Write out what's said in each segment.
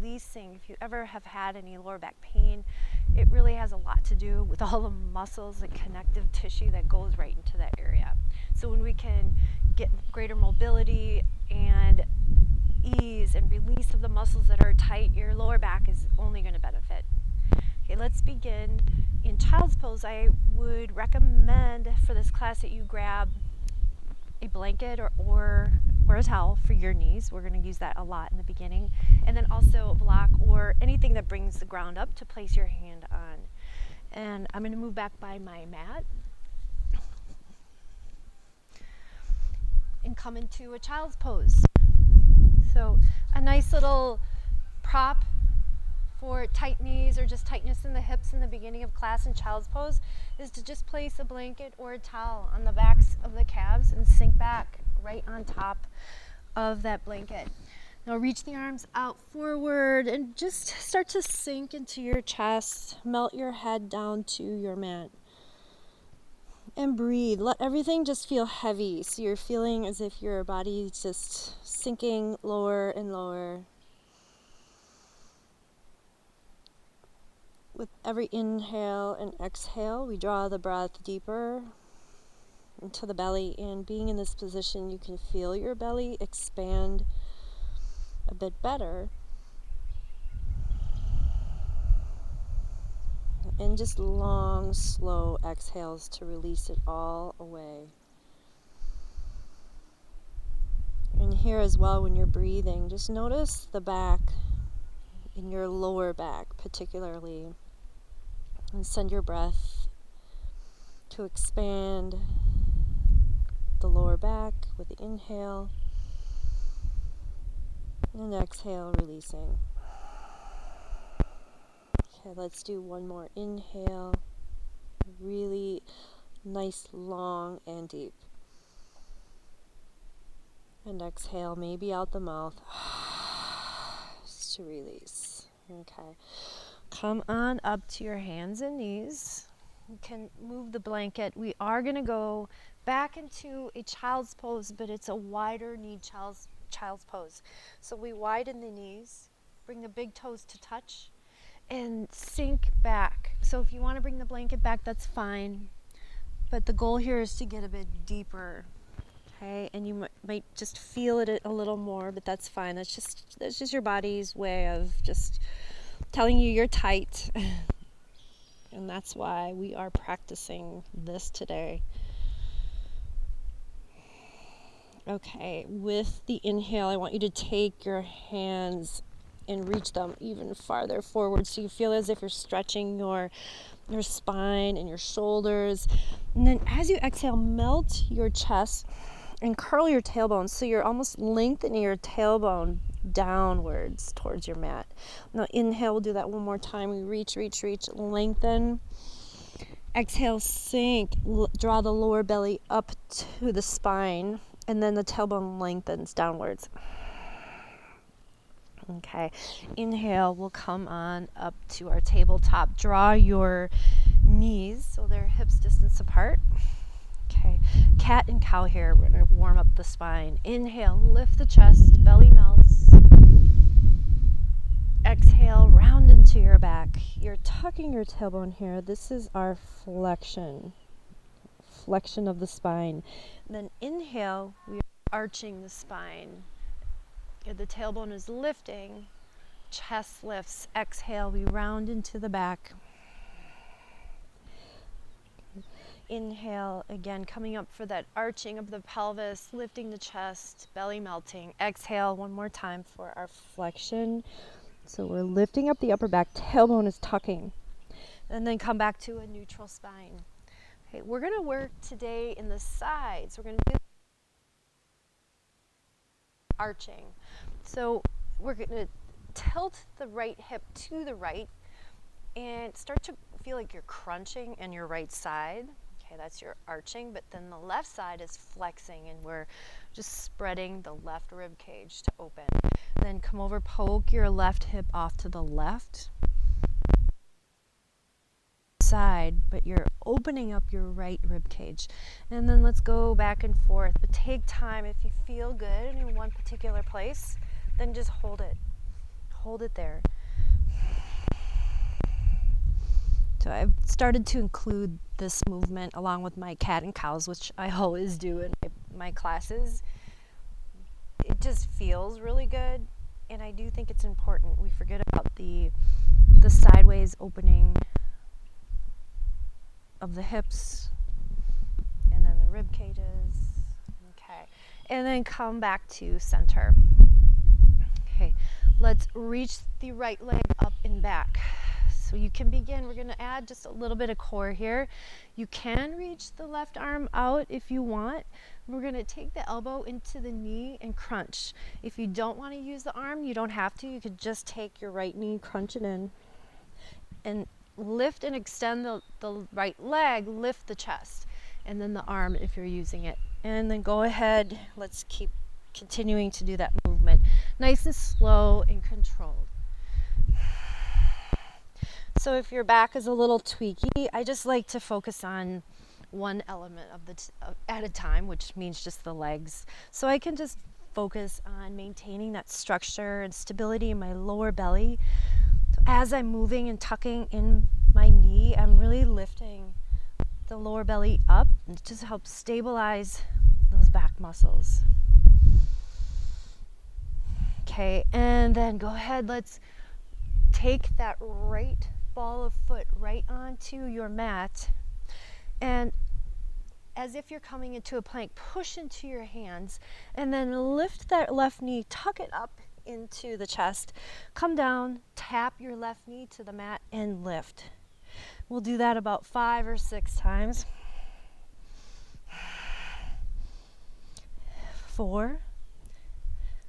releasing. If you ever have had any lower back pain, it really has a lot to do with all the muscles and connective tissue that goes right into that area. So when we can get greater mobility and ease and release of the muscles that are tight, your lower back is only going to benefit. Okay, let's begin. In child's pose, I would recommend for this class that you grab a blanket or a towel for your knees. We're going to use that a lot in the beginning. And then also a block or anything that brings the ground up to place your hand on. And I'm going to move back by my mat and come into a child's pose. So a nice little prop for tight knees or just tightness in the hips in the beginning of class in child's pose is to just place a blanket or a towel on the backs of the calves and sink back right on top of that blanket. Now reach the arms out forward and just start to sink into your chest. Melt your head down to your mat. And breathe. Let everything just feel heavy. So you're feeling as if your body is just sinking lower and lower. With every inhale and exhale, we draw the breath deeper into the belly. And being in this position, you can feel your belly expand a bit better. And just long, slow exhales to release it all away. And here as well, when you're breathing, just notice the back, in your lower back particularly. And send your breath to expand the lower back with the inhale. And exhale, releasing. Okay, let's do one more inhale. Really nice, long, and deep. And exhale, maybe out the mouth. Just to release. Okay. Come on up to your hands and knees. You can move the blanket. We are going to go back into a child's pose, but it's a wider knee child's pose. So we widen the knees, bring the big toes to touch, and sink back. So if you want to bring the blanket back, that's fine. But the goal here is to get a bit deeper. Okay, and you might just feel it a little more, but that's fine. That's just your body's way of just telling you you're tight. And that's why we are practicing this today. Okay, with the inhale, I want you to take your hands and reach them even farther forward so you feel as if you're stretching your spine and your shoulders. And then as you exhale, melt your chest and curl your tailbone so you're almost lengthening your tailbone downwards towards your mat. Now inhale, we'll do that one more time. We reach, lengthen. Exhale, sink, draw the lower belly up to the spine, and then the tailbone lengthens downwards. Okay, inhale, we'll come on up to our tabletop. Draw your knees so they're hips distance apart. Okay, cat and cow here. We're going to warm up the spine. Inhale, lift the chest, belly melts. Exhale, round into your back. You're tucking your tailbone here. This is our flexion of the spine. And then inhale, we are arching the spine. The tailbone is lifting, chest lifts. Exhale, we round into the back. Inhale, again, coming up for that arching of the pelvis, lifting the chest, belly melting. Exhale, one more time for our flexion. So we're lifting up the upper back, tailbone is tucking. And then come back to a neutral spine. Okay, we're going to work today in the sides. We're going to do arching. So we're going to tilt the right hip to the right and start to feel like you're crunching in your right side. Okay, that's your arching, but then the left side is flexing and we're just spreading the left rib cage to open. Then come over, poke your left hip off to the left side, but you're opening up your right rib cage. And then let's go back and forth, but take time. If you feel good in one particular place, then just hold it. hold it there. So I've started to include this movement along with my cat and cows, which I always do in my classes. It just feels really good, and I do think it's important. We forget about the sideways opening of the hips, and then the rib cages. Okay, and then come back to center. Okay, let's reach the right leg up and back. So you can begin. We're going to add just a little bit of core here. You can reach the left arm out if you want. We're going to take the elbow into the knee and crunch. If you don't want to use the arm, you don't have to. You could just take your right knee, crunch it in, and lift and extend the right leg, lift the chest, and then the arm if you're using it. And then go ahead, let's keep continuing to do that movement. Nice and slow and controlled. So if your back is a little tweaky, I just like to focus on one element of at a time, which means just the legs. So I can just focus on maintaining that structure and stability in my lower belly. So as I'm moving and tucking in my knee, I'm really lifting the lower belly up, and it just helps stabilize those back muscles. Okay, and then go ahead, let's take that right ball of foot right onto your mat, and as if you're coming into a plank, push into your hands, and then lift that left knee, tuck it up into the chest, come down, tap your left knee to the mat, and lift. We'll do that about 5 or 6 times. 4,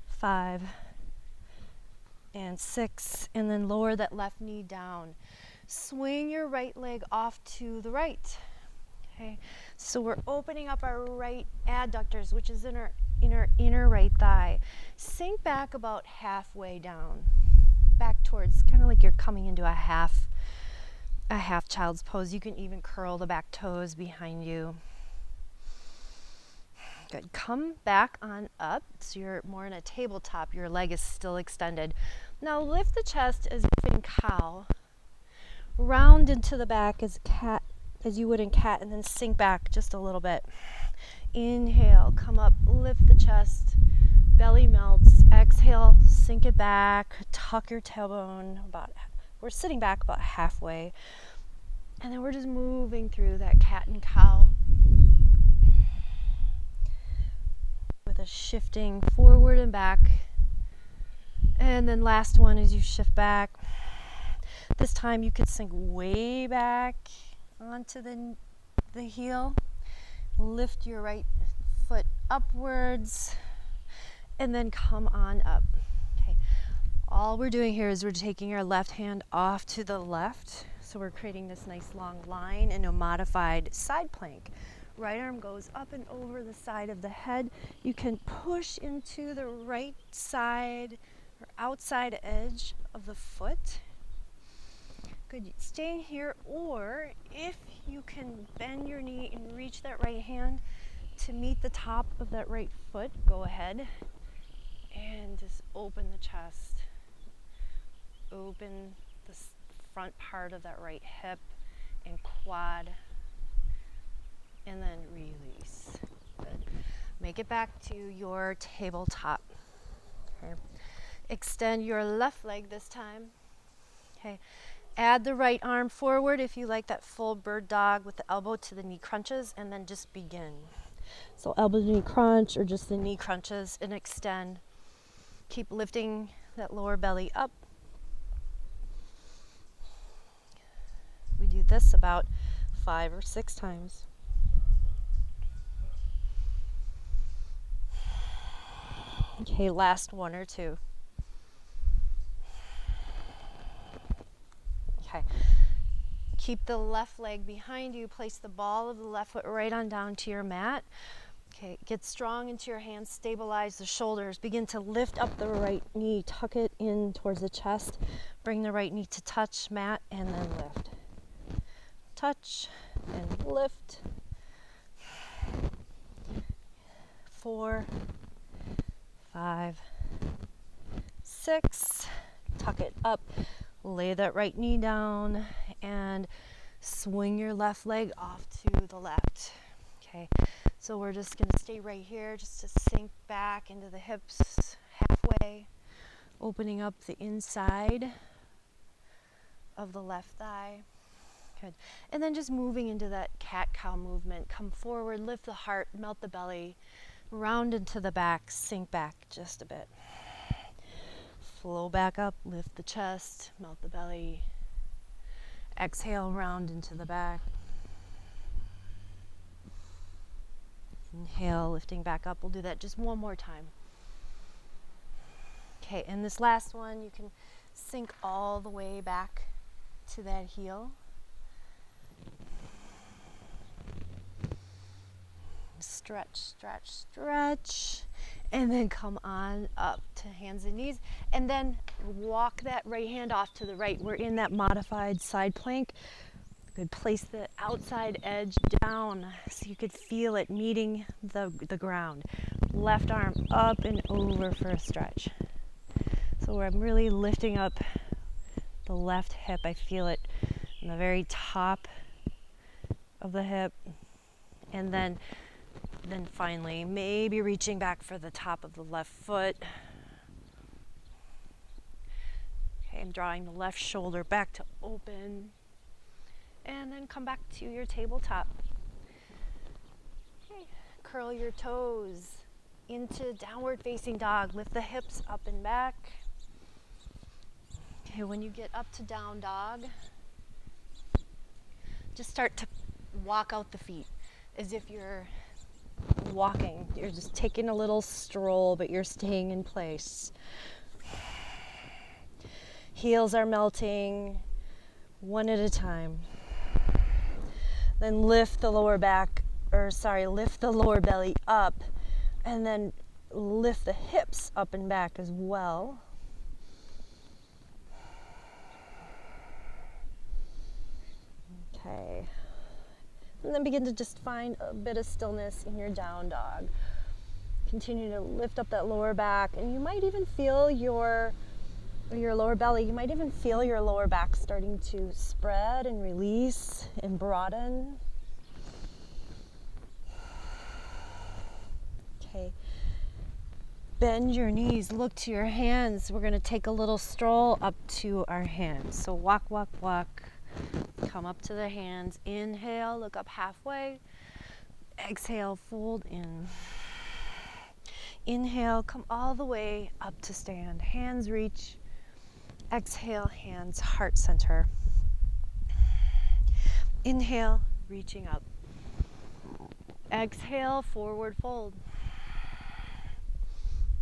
5, and 6, and then lower that left knee down. Swing your right leg off to the right. Okay, so we're opening up our right adductors, which is in our inner right thigh. Sink back about halfway down, back towards, kind of like you're coming into a half child's pose. You can even curl the back toes behind you. Good. Come back on up, so you're more in a tabletop. Your leg is still extended. Now lift the chest as if in cow. Round into the back as cat, as you would in cat, and then sink back just a little bit. Inhale, come up, lift the chest, belly melts. Exhale, sink it back, tuck your tailbone. We're sitting back about halfway, and then we're just moving through that cat and cow with a shifting forward and back. And then last one as you shift back. This time you could sink way back onto the heel. Lift your right foot upwards and then come on up. Okay. All we're doing here is we're taking our left hand off to the left. So we're creating this nice long line in a modified side plank. Right arm goes up and over the side of the head. You can push into the right side or outside edge of the foot. Good. Staying here, or if you can bend your knee and reach that right hand to meet the top of that right foot, go ahead and just open the chest. Open the front part of that right hip and quad, and then release. Good. Make it back to your tabletop. Okay. Extend your left leg this time. Okay. Add the right arm forward if you like that full bird dog with the elbow to the knee crunches, and then just begin. So elbow to knee crunch, or just the knee crunches, and extend. Keep lifting that lower belly up. We do this about 5 or 6 times. Okay, last 1 or 2. Okay. Keep the left leg behind you. Place the ball of the left foot right on down to your mat. Okay, get strong into your hands. Stabilize the shoulders. Begin to lift up the right knee. Tuck it in towards the chest. Bring the right knee to touch mat, and then lift. Touch and lift. 4, 5, 6. tuck it up, lay that right knee down, and swing your left leg off to the left. Okay, so we're just going to stay right here just to sink back into the hips halfway, opening up the inside of the left thigh. Good. And then just moving into that cat-cow movement. Come forward, lift the heart, melt the belly, round into the back, sink back just a bit. Flow back up, lift the chest, melt the belly. Exhale, round into the back. Inhale, lifting back up. We'll do that just one more time. Okay, and this last one, you can sink all the way back to that heel. Stretch, stretch, stretch, and then come on up to hands and knees, and then walk that right hand off to the right. We're in that modified side plank. Good. Place the outside edge down so you could feel it meeting the ground. Left arm up and over for a stretch. So I'm really lifting up the left hip. I feel it in the very top of the hip, and then finally, maybe reaching back for the top of the left foot. Okay, I'm drawing the left shoulder back to open. And then come back to your tabletop. Okay, curl your toes into downward facing dog. Lift the hips up and back. Okay, when you get up to down dog, just start to walk out the feet as if you're walking. You're just taking a little stroll, but you're staying in place. Heels are melting one at a time. Then lift the lower belly up, and then lift the hips up and back as well. Okay. And then begin to just find a bit of stillness in your down dog. Continue to lift up that lower back, and you might even feel your lower belly. You might even feel your lower back starting to spread and release and broaden. Okay. Bend your knees, look to your hands. We're going to take a little stroll up to our hands. So walk, walk, walk. Come up to the hands. Inhale, look up halfway. Exhale, fold in. Inhale, come all the way up to stand. Hands reach. Exhale, hands heart center. Inhale, reaching up. Exhale, forward fold.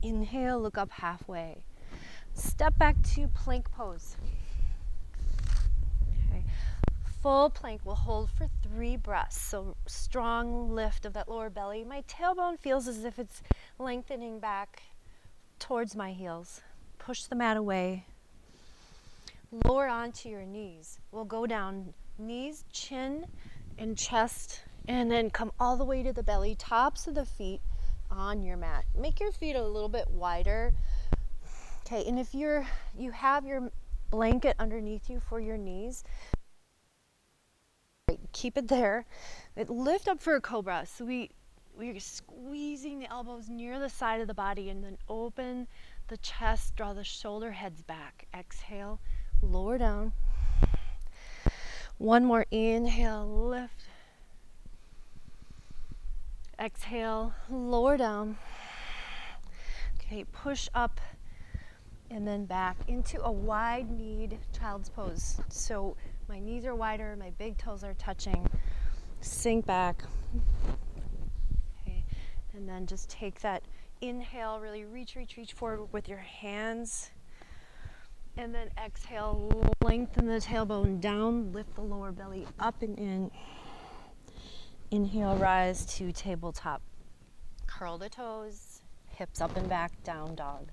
Inhale, look up halfway. Step back to plank pose. Okay. Full plank. We'll hold for 3 breaths. So strong lift of that lower belly. My tailbone feels as if it's lengthening back towards my heels. Push the mat away. Lower onto your knees. We'll go down knees, chin, and chest, and then come all the way to the belly, tops of the feet on your mat. Make your feet a little bit wider. Okay, and if you have your blanket underneath you for your knees, keep it there. Lift up for a cobra. So we're squeezing the elbows near the side of the body, and then open the chest, draw the shoulder heads back. Exhale, lower down. One more inhale, lift. Exhale, lower down. Okay, push up and then back into a wide-kneed child's pose. So my knees are wider, my big toes are touching. Sink back. Okay, and then just take that inhale, really reach forward with your hands. And then exhale, lengthen the tailbone down, lift the lower belly up and in. Inhale, rise to tabletop. Curl the toes, hips up and back, down dog.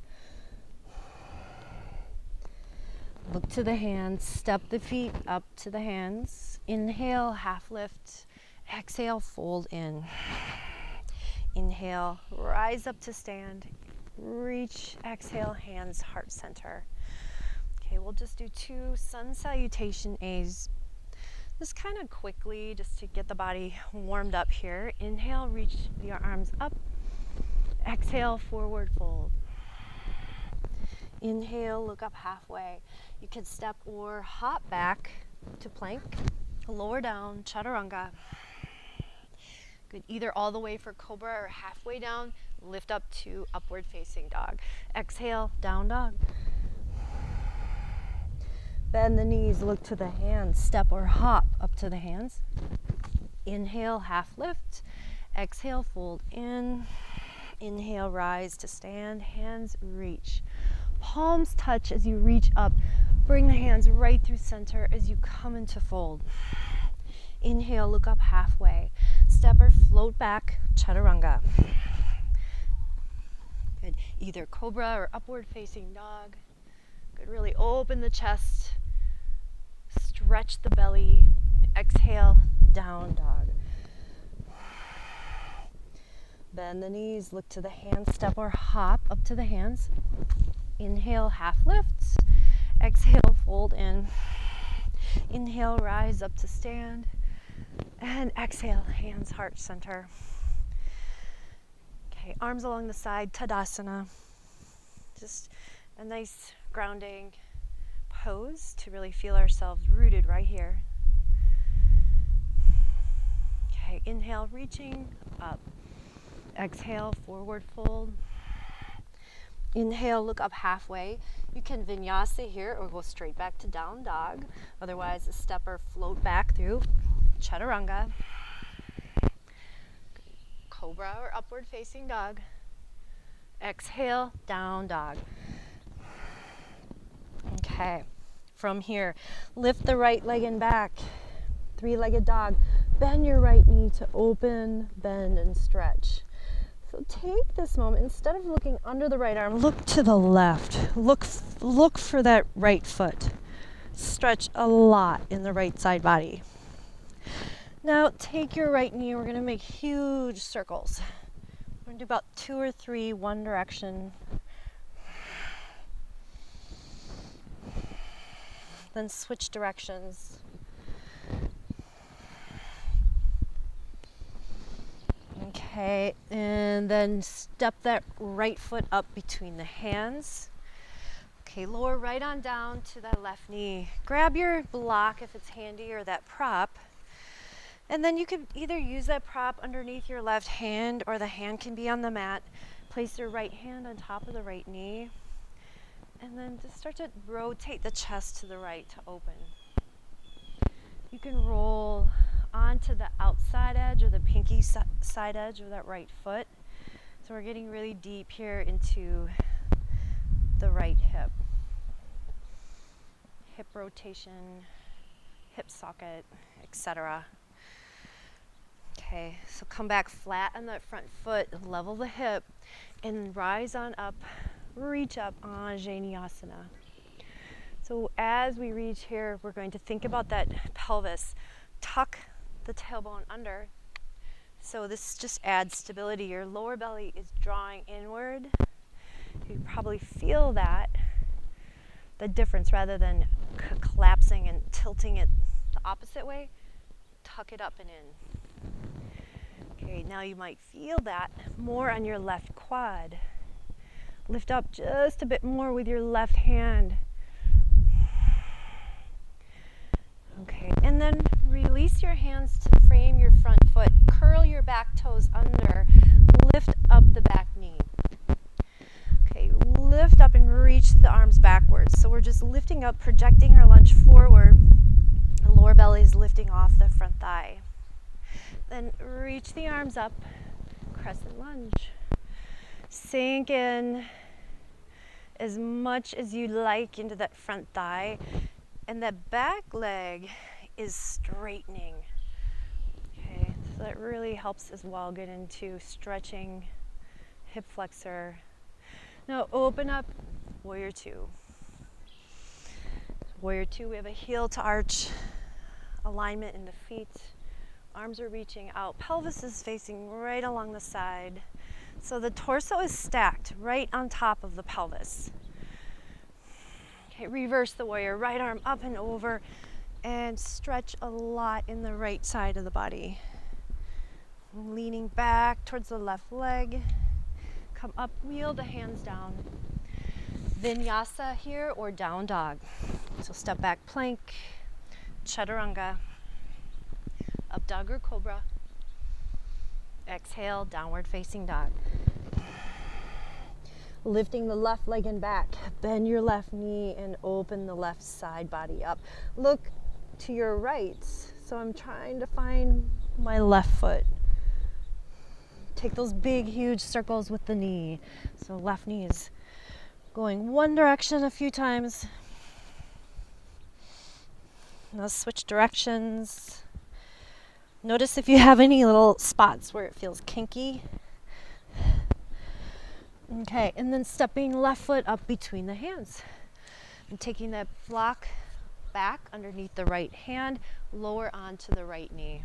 Look to the hands, step the feet up to the hands. Inhale, half lift. Exhale, fold in. Inhale, rise up to stand. Reach, exhale, hands heart center. Okay, we'll just do 2 sun salutation A's. Just kind of quickly, just to get the body warmed up here. Inhale, reach your arms up. Exhale, forward fold. Inhale, look up halfway. You can step or hop back to plank, lower down, chaturanga. Good, either all the way for cobra or halfway down, lift up to upward facing dog. Exhale, down dog. Bend the knees, look to the hands, step or hop up to the hands. Inhale, half lift. Exhale, fold in. Inhale, rise to stand, hands reach. Palms touch as you reach up. Bring the hands right through center as you come into fold. Inhale, look up halfway. Step or float back, chaturanga. Good, either cobra or upward facing dog. Good, really open the chest. Stretch the belly. Exhale, down dog. Bend the knees, look to the hands, step or hop up to the hands. Inhale, half lift. Exhale, fold in. Inhale, rise up to stand. And exhale, hands heart center. Okay, arms along the side, Tadasana. Just a nice grounding pose to really feel ourselves rooted right here. Okay, inhale, reaching up. Exhale, forward fold. Inhale, look up halfway. You can vinyasa here or go straight back to down dog. Otherwise, a step or float back through chaturanga. Cobra or upward facing dog. Exhale, down dog. Okay, from here, lift the right leg and back. 3-legged dog. Bend your right knee to open, bend, and stretch. So take this moment, instead of looking under the right arm, look to the left. Look for that right foot. Stretch a lot in the right side body. Now take your right knee, we're gonna make huge circles. We're gonna do about 2 or 3, one direction. Then switch directions. Okay, and then step that right foot up between the hands. Okay, lower right on down to that left knee. Grab your block if it's handy or that prop. And then you could either use that prop underneath your left hand or the hand can be on the mat. Place your right hand on top of the right knee. And then just start to rotate the chest to the right to open. You can roll onto the outside edge or the pinky side edge of that right foot. So we're getting really deep here into the right hip. Hip rotation, hip socket, etc. Okay, so come back flat on that front foot, level the hip, and rise on up, reach up, Anjaneyasana. So as we reach here, we're going to think about that pelvis. Tuck the tailbone under. So this just adds stability. Your lower belly is drawing inward. You probably feel that, the difference, rather than collapsing and tilting it the opposite way. Tuck it up and in. Okay, now you might feel that more on your left quad. Lift up just a bit more with your left hand. Okay, and then release your hands to frame your front foot. Curl your back toes under. Lift up the back knee. Okay, lift up and reach the arms backwards. So we're just lifting up, projecting our lunge forward. The lower belly is lifting off the front thigh. Then reach the arms up, crescent lunge. Sink in as much as you like into that front thigh. And that back leg is straightening. Okay, so that really helps as well get into stretching, hip flexor. Now open up, Warrior Two. Warrior Two, we have a heel to arch, alignment in the feet. Arms are reaching out, pelvis is facing right along the side. So the torso is stacked right on top of the pelvis. Okay, reverse the warrior. Right arm up and over, and stretch a lot in the right side of the body. Leaning back towards the left leg. Come up, wheel the hands down. Vinyasa here or down dog. So step back plank, chaturanga, up dog or cobra. Exhale, downward facing dog. Lifting the left leg and back. Bend your left knee and open the left side body up. Look to your right. So I'm trying to find my left foot. Take those big, huge circles with the knee. So left knee is going one direction a few times. Now switch directions. Notice if you have any little spots where it feels kinky. Okay, and then stepping left foot up between the hands. And taking that block back underneath the right hand, lower onto the right knee.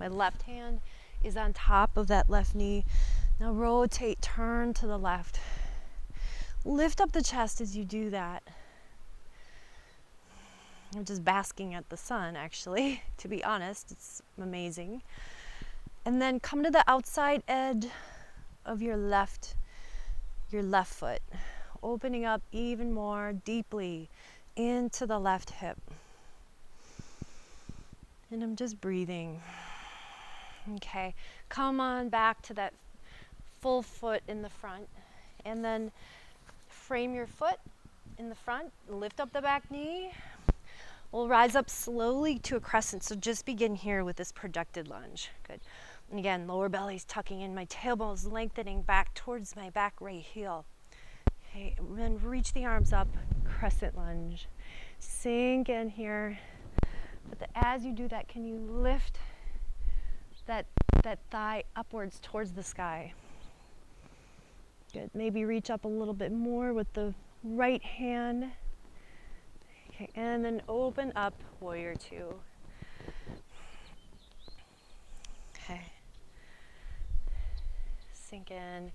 My left hand is on top of that left knee. Now rotate, turn to the left. Lift up the chest as you do that. I'm just basking at the sun, actually, to be honest. It's amazing. And then come to the outside edge of your left foot, opening up even more deeply into the left hip. And I'm just breathing. Okay, come on back to that full foot in the front, and then frame your foot in the front, lift up the back knee. We'll rise up slowly to a crescent, so just begin here with this projected lunge. Good. And again, lower belly's tucking in, my tailbone's lengthening back towards my back right heel. Okay, and then reach the arms up, crescent lunge. Sink in here. But as you do that, can you lift that thigh upwards towards the sky? Good. Maybe reach up a little bit more with the right hand. Okay, and then open up, warrior two. Okay. Sink in.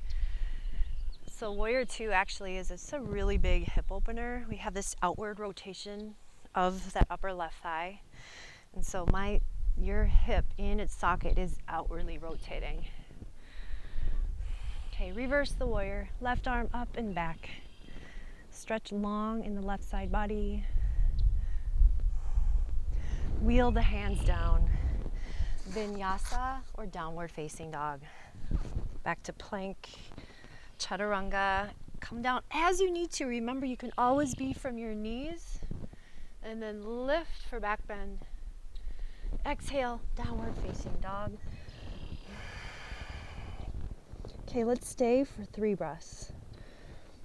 So warrior two actually it's a really big hip opener. We have this outward rotation of that upper left thigh. And so your hip in its socket is outwardly rotating. Okay, reverse the warrior. Left arm up and back. Stretch long in the left side body. Wheel the hands down. Vinyasa or downward facing dog. Back to plank, chaturanga. Come down as you need to. Remember, you can always be from your knees. And then lift for back bend. Exhale, downward facing dog. Okay, let's stay for 3 breaths.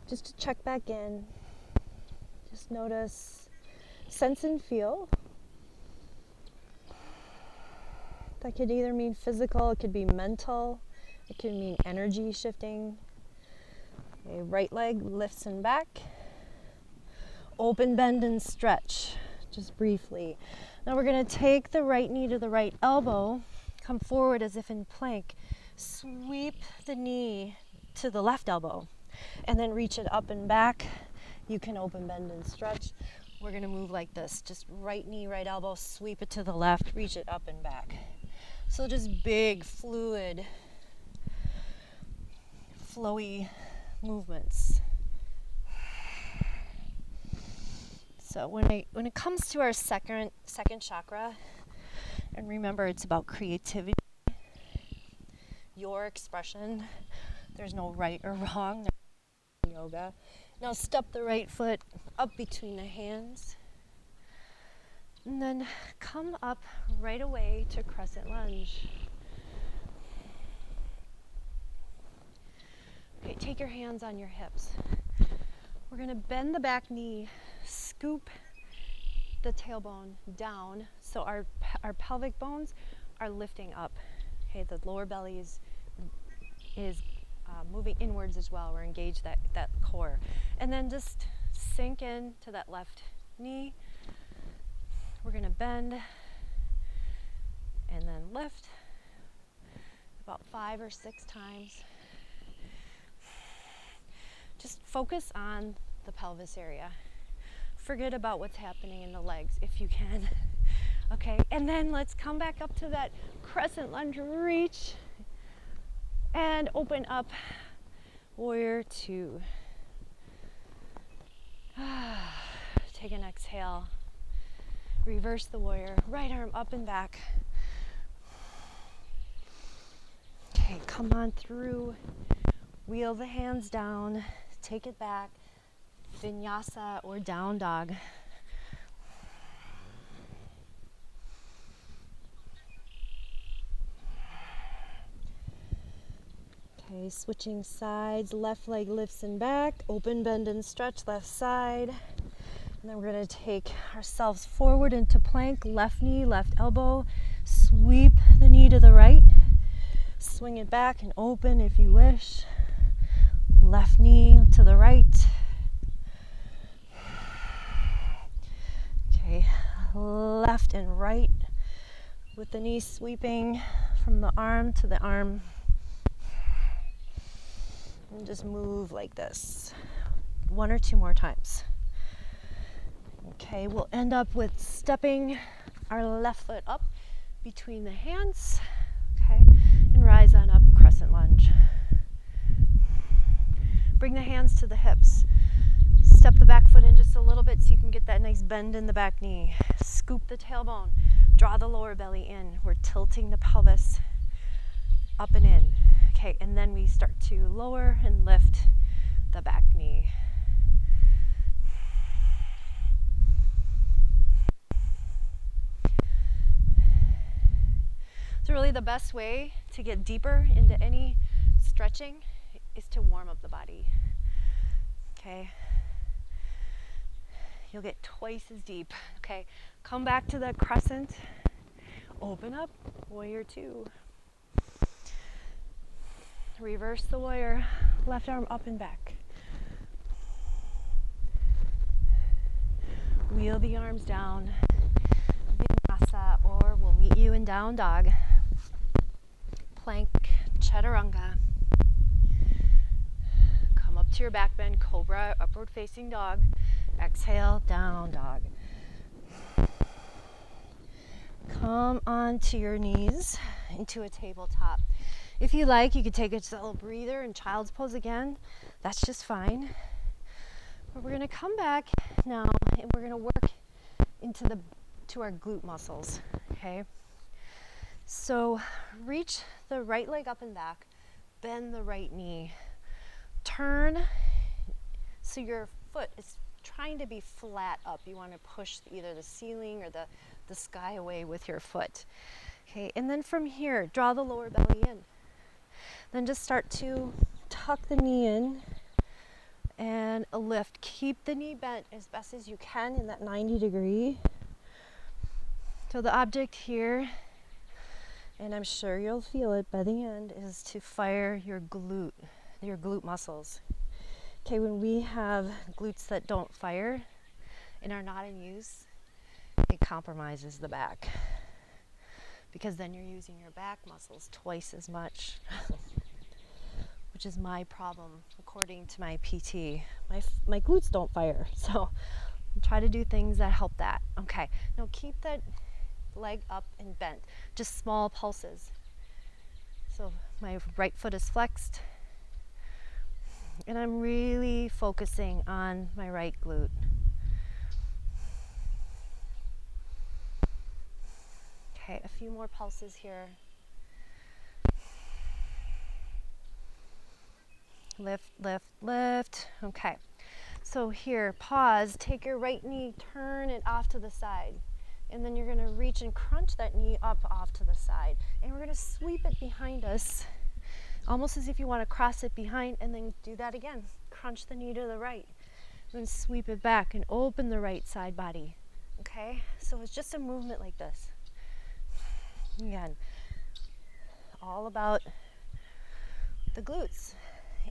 Just to check back in. Just notice, sense and feel. That could either mean physical, it could be mental, it could mean energy shifting. Okay, right leg lifts and back. Open, bend, and stretch, just briefly. Now we're going to take the right knee to the right elbow, come forward as if in plank, sweep the knee to the left elbow, and then reach it up and back. You can open, bend, and stretch. We're going to move like this, just right knee, right elbow, sweep it to the left, reach it up and back. So just big, fluid, flowy movements. So when it comes to our second chakra, and remember it's about creativity, your expression. There's no right or wrong. There's no yoga. Now step the right foot up between the hands. And then come up right away to crescent lunge. Okay, take your hands on your hips. We're going to bend the back knee, scoop the tailbone down so our pelvic bones are lifting up. Okay, the lower belly is moving inwards as well. We're engaged that core. And then just sink in to that left knee. We're going to bend and then lift about 5 or 6 times. Just focus on the pelvis area. forget about what's happening in the legs if you can. Okay, and then let's come back up to that crescent lunge, reach, and open up, warrior two. Take an exhale, reverse the warrior, right arm up and back. Okay, come on through, wheel the hands down, take it back, vinyasa or down dog. Okay, switching sides, left leg lifts and back, open, bend, and stretch left side. And then we're gonna take ourselves forward into plank, left knee, left elbow, sweep the knee to the right, swing it back and open if you wish. Left knee to the right. Okay, left and right with the knee sweeping from the arm to the arm. And just move like this, 1 or 2 more times. Okay, we'll end up with stepping our left foot up between the hands, okay, and rise on up, crescent lunge. Bring the hands to the hips. Step the back foot in just a little bit so you can get that nice bend in the back knee. Scoop the tailbone, draw the lower belly in. We're tilting the pelvis up and in. Okay, and then we start to lower and lift the back knee. So really the best way to get deeper into any stretching is to warm up the body. Okay, you'll get twice as deep. Okay, come back to the crescent, open up, warrior two. Reverse the warrior, left arm up and back. Wheel the arms down, vinyasa, or we'll meet you in down dog. Plank, chaturanga. Come up to your back bend, cobra, upward facing dog. Exhale, down dog. Come onto your knees into a tabletop. If you like, you could take a little breather and child's pose again. That's just fine. But we're gonna come back now and we're gonna work to our glute muscles, okay? So reach the right leg up and back, bend the right knee, turn so your foot is trying to be flat up. You wanna push either the ceiling or the sky away with your foot. Okay, and then from here, draw the lower belly in. Then just start to tuck the knee in and a lift. Keep the knee bent as best as you can in that 90 degree. So the object here, and I'm sure you'll feel it by the end, is to fire your glute muscles. Okay, when we have glutes that don't fire and are not in use, it compromises the back. Because then you're using your back muscles twice as much, which is my problem according to my PT. My glutes don't fire, so try to do things that help that. Okay, now keep that leg up and bent, just small pulses. So my right foot is flexed, and I'm really focusing on my right glute. Okay, a few more pulses here. Lift, lift, lift. Okay, so here, pause, take your right knee, turn it off to the side. And then you're gonna reach and crunch that knee up off to the side. And we're gonna sweep it behind us, almost as if you wanna cross it behind, and then do that again. Crunch the knee to the right, then sweep it back and open the right side body. Okay, so it's just a movement like this. Again, all about the glutes.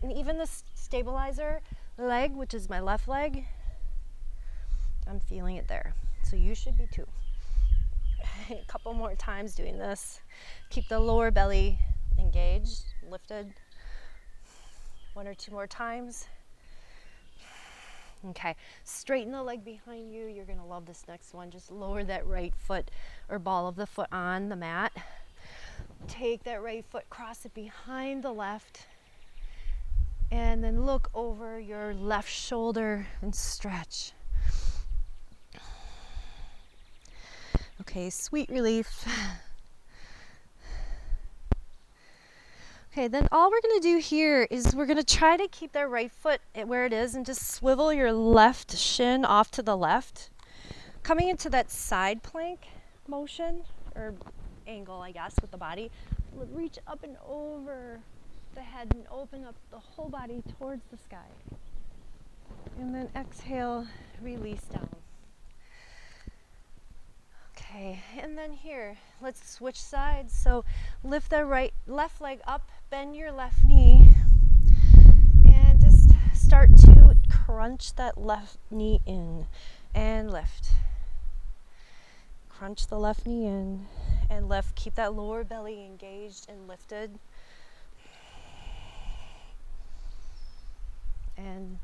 And even the stabilizer leg, which is my left leg, I'm feeling it there. So you should be too. A couple more times doing this. Keep the lower belly engaged, lifted. 1 or 2 more times. Okay, straighten the leg behind you. You're gonna love this next one. Just lower that right foot or ball of the foot on the mat. Take that right foot, cross it behind the left, and then look over your left shoulder and stretch. Okay, sweet relief. Okay, then all we're gonna do here is we're gonna try to keep that right foot where it is and just swivel your left shin off to the left. Coming into that side plank motion, or angle, I guess, with the body. Reach up and over the head and open up the whole body towards the sky. And then exhale, release down. Okay, and then here, let's switch sides. So lift the left leg up, bend your left knee, and just start to crunch that left knee in and lift. Crunch the left knee in and lift. Keep that lower belly engaged and lifted. And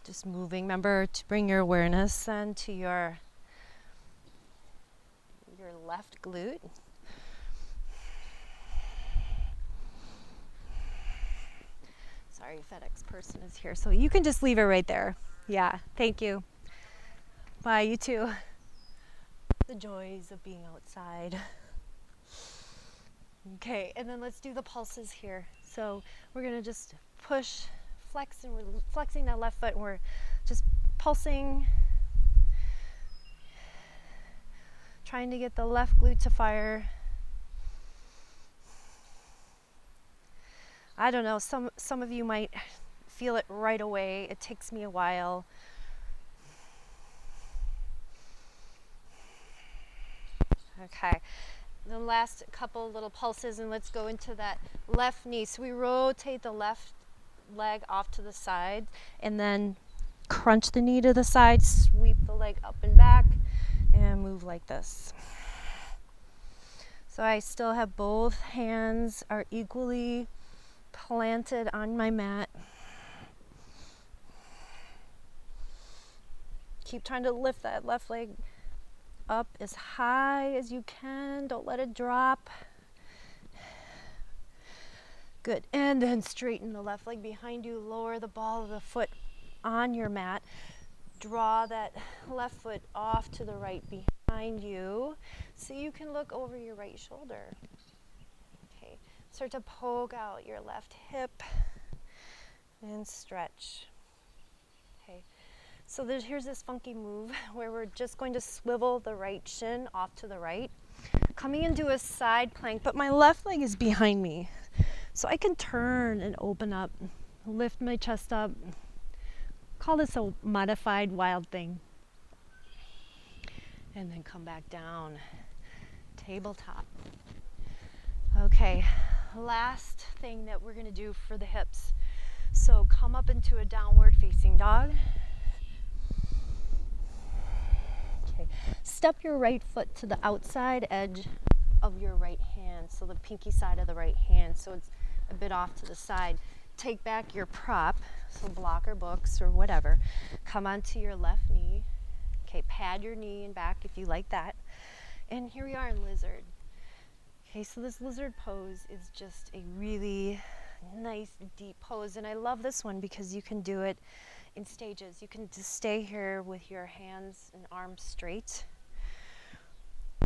just moving. Remember to bring your awareness then to your left glute. Sorry, FedEx person is here. So you can just leave it right there. Yeah, thank you. Bye, you too. The joys of being outside. Okay, and then let's do the pulses here. So we're going to just push, flex, and we're flexing that left foot, and we're just pulsing, trying to get the left glute to fire. I don't know, some of you might feel it right away. It takes me a while. Okay, the last couple little pulses, and let's go into that left knee. So we rotate the left leg off to the side, and then crunch the knee to the side, sweep the leg up and back, and move like this. So I still have both hands are equally planted on my mat. Keep trying to lift that left leg up as high as you can. Don't let it drop. Good. And then straighten the left leg behind you. Lower the ball of the foot on your mat. Draw that left foot off to the right behind you so you can look over your right shoulder. Okay. Start to poke out your left hip and stretch. Okay. So here's this funky move where we're just going to swivel the right shin off to the right, coming into a side plank, but my left leg is behind me. So I can turn and open up, lift my chest up. Call this a modified wild thing. And then come back down, tabletop. Okay, last thing that we're gonna do for the hips. So come up into a downward facing dog. Okay, step your right foot to the outside edge of your right hand, so the pinky side of the right hand, so it's a bit off to the side. Take back your prop, so block or books or whatever. Come onto your left knee. Okay, pad your knee and back if you like that. And here we are in lizard. Okay, so this lizard pose is just a really nice deep pose, and I love this one because you can do it in stages. You can just stay here with your hands and arms straight,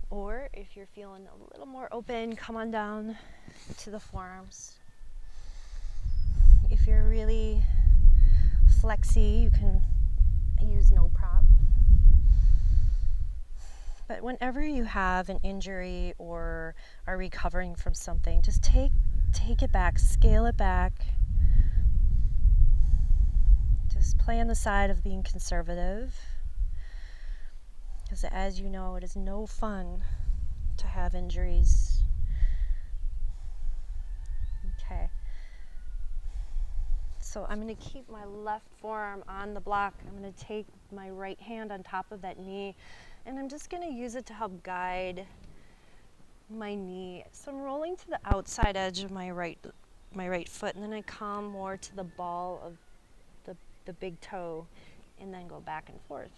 or if you're feeling a little more open, come on down to the forearms. If you're really flexy, you can use no prop. But whenever you have an injury or are recovering from something, just take it back, scale it back. Just play on the side of being conservative. Because as you know, it is no fun to have injuries. Okay. So I'm going to keep my left forearm on the block. I'm going to take my right hand on top of that knee, and I'm just going to use it to help guide my knee. So I'm rolling to the outside edge of my right foot, and then I come more to the ball of the big toe and then go back and forth.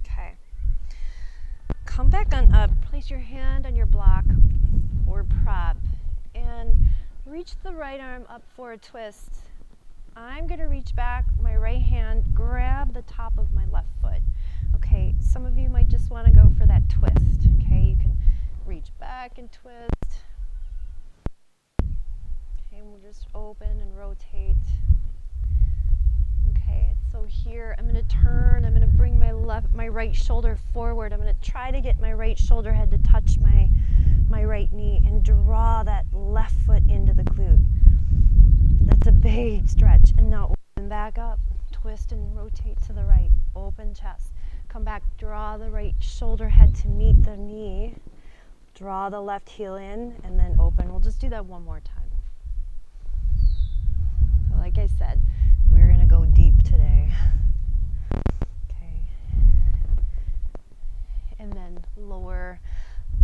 Okay. Come back on up. Place your hand on your block or prop and reach the right arm up for a twist. I'm going to reach back, my right hand, grab the top of my left foot. Okay, some of you might just want to go for that twist. Okay, you can reach back and twist. Okay, and we'll just open and rotate. Okay, so here I'm going to turn, I'm going to bring my right shoulder forward. I'm going to try to get my right shoulder head to touch my right knee and draw that left foot into the glute. That's a big stretch. And now open back up, twist and rotate to the right, open chest. Come back, draw the right shoulder head to meet the knee. Draw the left heel in and then open. We'll just do that one more time. So like I said, we're going to go deep today. Okay. And then lower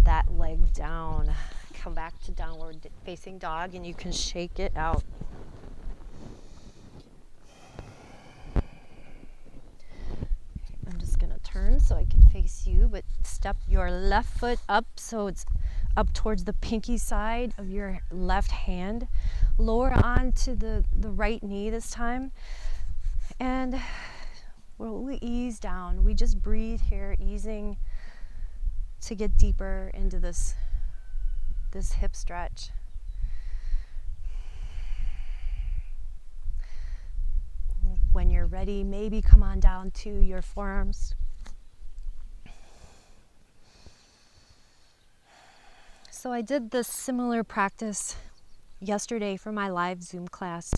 that leg down. Come back to downward facing dog and you can shake it out. I'm just going to turn so I can face you, but step your left foot up so it's up towards the pinky side of your left hand. Lower onto the right knee this time. And we'll ease down. We just breathe here, easing to get deeper into this hip stretch. When you're ready, maybe come on down to your forearms. So I did this similar practice yesterday for my live Zoom class,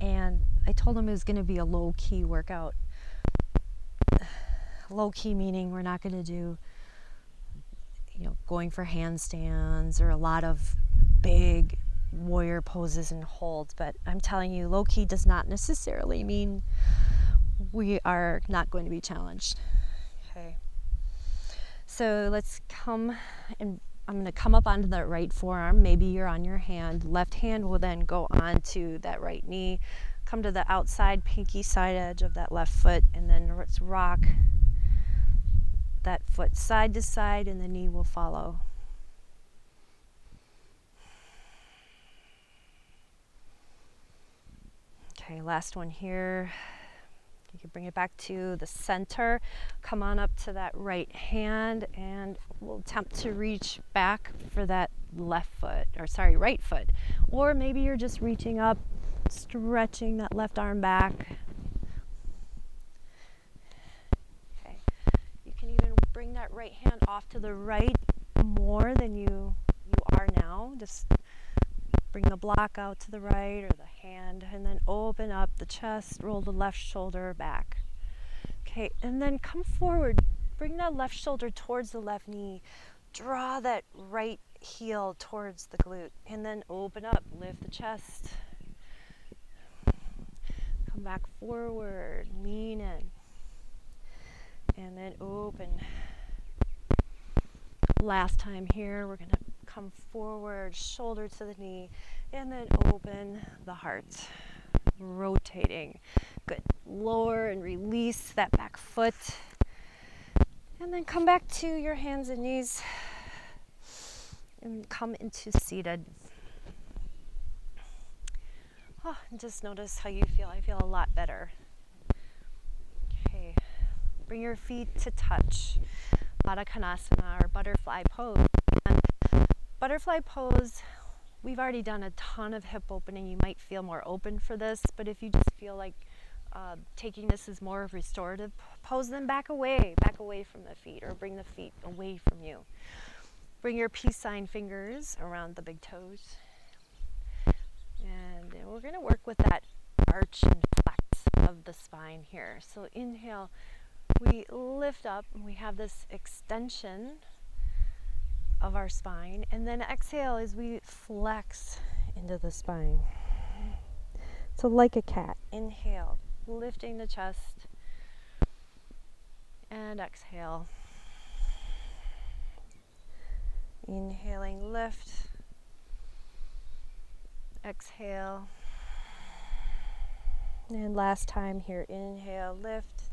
and I told them it was going to be a low-key workout. Low-key meaning we're not going to do, going for handstands or a lot of big warrior poses and holds, but I'm telling you, low-key does not necessarily mean we are not going to be challenged. Okay. So let's come, and I'm going to come up onto that right forearm. Maybe you're on your hand. Left hand will then go onto that right knee. Come to the outside pinky side edge of that left foot, and then let's rock that foot side to side, and the knee will follow. Okay, last one here. You can bring it back to the center. Come on up to that right hand, and we'll attempt to reach back for that right foot. Or maybe you're just reaching up, stretching that left arm back. Okay. You can even bring that right hand off to the right more than you are now. Just bring the block out to the right or the hand, and then open up the chest, roll the left shoulder back. Okay, and then come forward. Bring that left shoulder towards the left knee. Draw that right heel towards the glute, and then open up, lift the chest. Come back forward, lean in, and then open. Last time here, we're going to come forward, shoulder to the knee, and then open the heart, rotating. Good. Lower and release that back foot, and then come back to your hands and knees and come into seated. And just notice how you feel. I feel a lot better. Okay. Bring your feet to touch. Baddha Konasana, or butterfly pose. And butterfly pose, we've already done a ton of hip opening. You might feel more open for this, but if you just feel like taking this as more of restorative pose, then back away from the feet, or bring the feet away from you. Bring your peace sign fingers around the big toes. And we're going to work with that arch and flex of the spine here. So inhale, we lift up, and we have this extension of our spine, and then exhale as we flex into the spine. So like a cat, inhale, lifting the chest, and exhale. Inhaling, lift. Exhale. And last time here, inhale, lift.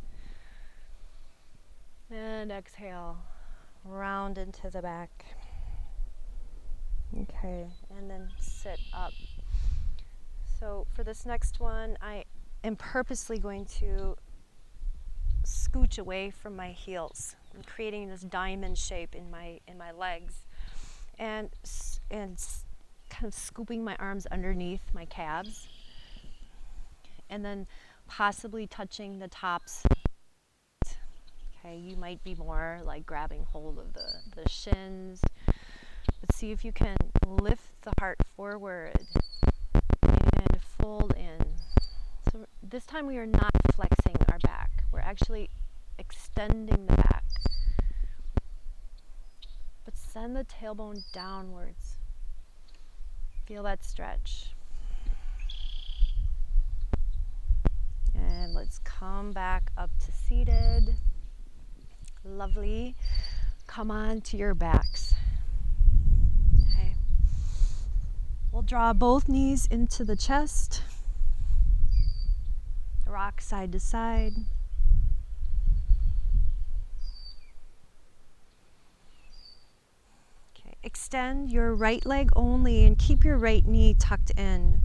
And exhale, round into the back. Okay, and then sit up. So for this next one, I am purposely going to scooch away from my heels. I'm creating this diamond shape in my legs, and kind of scooping my arms underneath my calves, and then possibly touching the tops. Okay, you might be more like grabbing hold of the shins, but see if you can lift the heart forward and fold in. So this time we are not flexing our back. We're actually extending the back. But send the tailbone downwards. Feel that stretch. And let's come back up to seated. Lovely. Come on to your backs. Okay. We'll draw both knees into the chest. Rock side to side. Okay. Extend your right leg only and keep your right knee tucked in.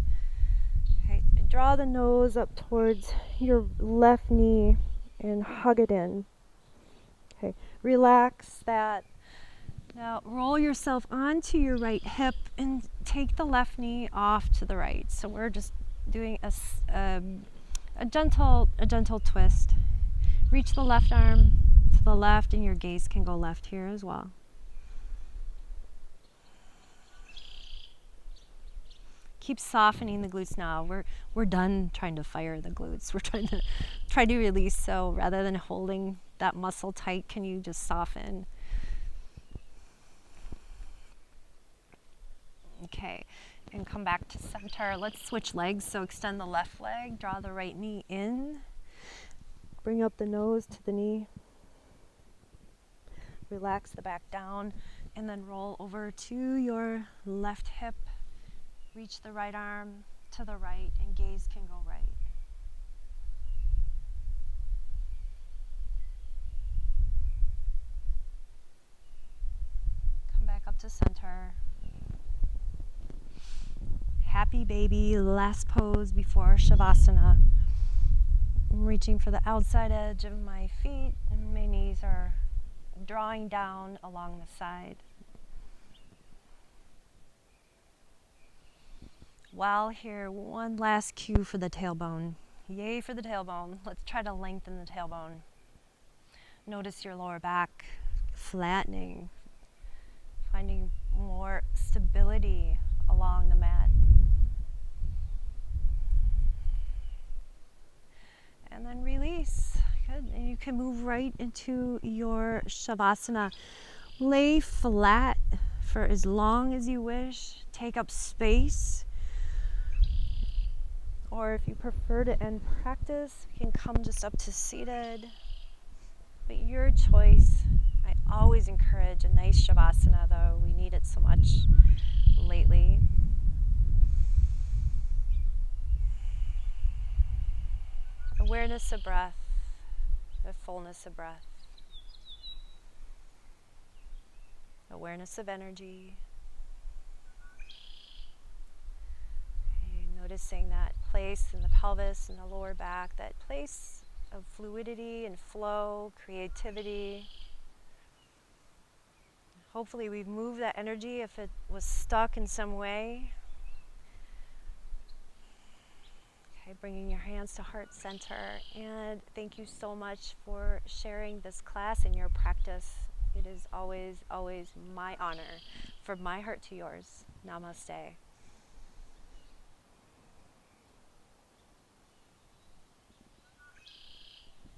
Okay. Draw the nose up towards your left knee and hug it in. Okay, relax that. Now roll yourself onto your right hip and take the left knee off to the right. So we're just doing a gentle twist. Reach the left arm to the left, and your gaze can go left here as well. Keep softening the glutes now. We're done trying to fire the glutes. We're trying to release. So rather than holding that muscle tight, can you just soften? Okay, and come back to center. Let's switch legs. So extend the left leg, draw the right knee in, bring up the nose to the knee, relax the back down, and then roll over to your left hip. Reach the right arm to the right, and gaze can go right. Come back up to center. Happy baby, last pose before Shavasana. I'm reaching for the outside edge of my feet, and my knees are drawing down along the side. While here, one last cue for the tailbone. Yay for the tailbone. Let's try to lengthen the tailbone. Notice your lower back flattening, finding more stability along the mat. And then release. Good. And you can move right into your Shavasana. Lay flat for as long as you wish. Take up space. Or if you prefer to end practice, you can come just up to seated. But your choice. I always encourage a nice Shavasana, though. We need it so much lately. Awareness of breath, the fullness of breath. Awareness of energy. Noticing that place in the pelvis and the lower back, that place of fluidity and flow, creativity. Hopefully we've moved that energy if it was stuck in some way. Okay, bringing your hands to heart center. And thank you so much for sharing this class and your practice. It is always, always my honor. From my heart to yours. Namaste.